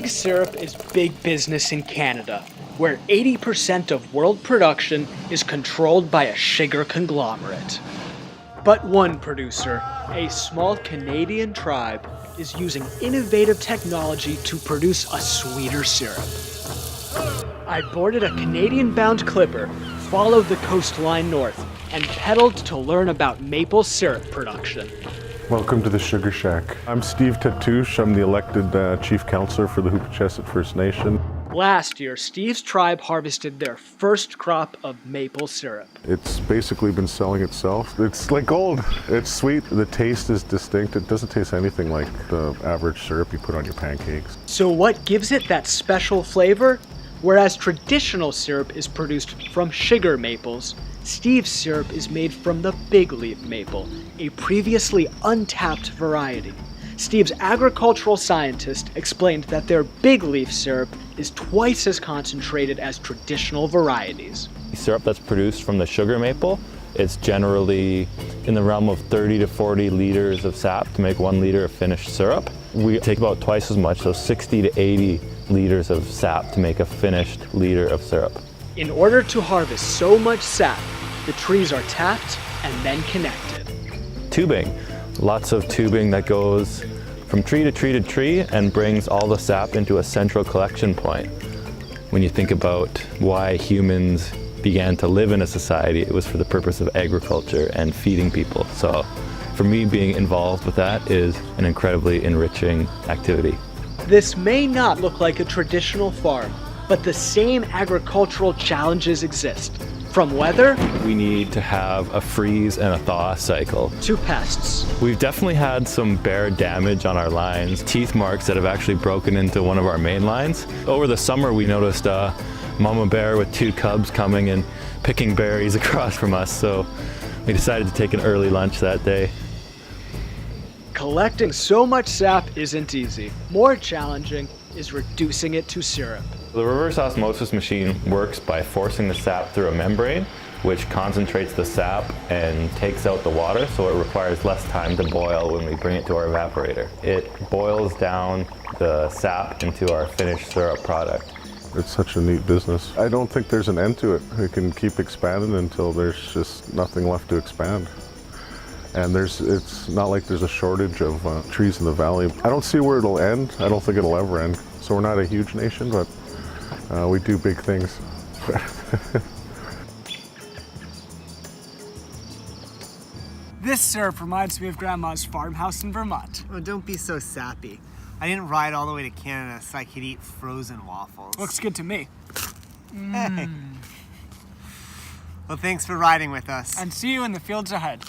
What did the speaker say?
Big syrup is big business in Canada, where 80% of world production is controlled by a sugar conglomerate. But one producer, a small Canadian tribe, is using innovative technology to produce a sweeter syrup. I boarded a Canadian-bound clipper, followed the coastline north, and pedaled to learn about maple syrup production. Welcome to the Sugar Shack. I'm Steve Tatoosh. I'm the elected Chief Counselor for the Hoopachesset First Nation. Last year, Steve's tribe harvested their first crop of maple syrup. It's basically been selling itself. It's like gold. It's sweet. The taste is distinct. It doesn't taste anything like the average syrup you put on your pancakes. So what gives it that special flavor? Whereas traditional syrup is produced from sugar maples, Steve's syrup is made from the Bigleaf maple, a previously untapped variety. Steve's agricultural scientist explained that their Bigleaf syrup is twice as concentrated as traditional varieties. Syrup that's produced from the sugar maple, it's generally in the realm of 30 to 40 liters of sap to make 1 liter of finished syrup. We take about twice as much, so 60 to 80 liters of sap to make a finished liter of syrup. In order to harvest so much sap, the trees are tapped and then connected. Tubing. Lots of tubing that goes from tree to tree to tree and brings all the sap into a central collection point. When you think about why humans began to live in a society, it was for the purpose of agriculture and feeding people. So for me, being involved with that is an incredibly enriching activity. This may not look like a traditional farm, but the same agricultural challenges exist. From weather, we need to have a freeze and a thaw cycle, to pests. We've definitely had some bear damage on our lines, teeth marks that have actually broken into one of our main lines. Over the summer, we noticed a mama bear with 2 cubs coming and picking berries across from us, so we decided to take an early lunch that day. Collecting so much sap isn't easy. More challenging is reducing it to syrup. The reverse osmosis machine works by forcing the sap through a membrane, which concentrates the sap and takes out the water, so it requires less time to boil when we bring it to our evaporator. It boils down the sap into our finished syrup product. It's such a neat business. I don't think there's an end to it. We can keep expanding until there's just nothing left to expand. And it's not like there's a shortage of trees in the valley. I don't see where it'll end. I don't think it'll ever end. So we're not a huge nation, but we do big things. This syrup reminds me of Grandma's farmhouse in Vermont. Oh, don't be so sappy. I didn't ride all the way to Canada so I could eat frozen waffles. Looks good to me. Hey. Well, thanks for riding with us. And see you in the fields ahead.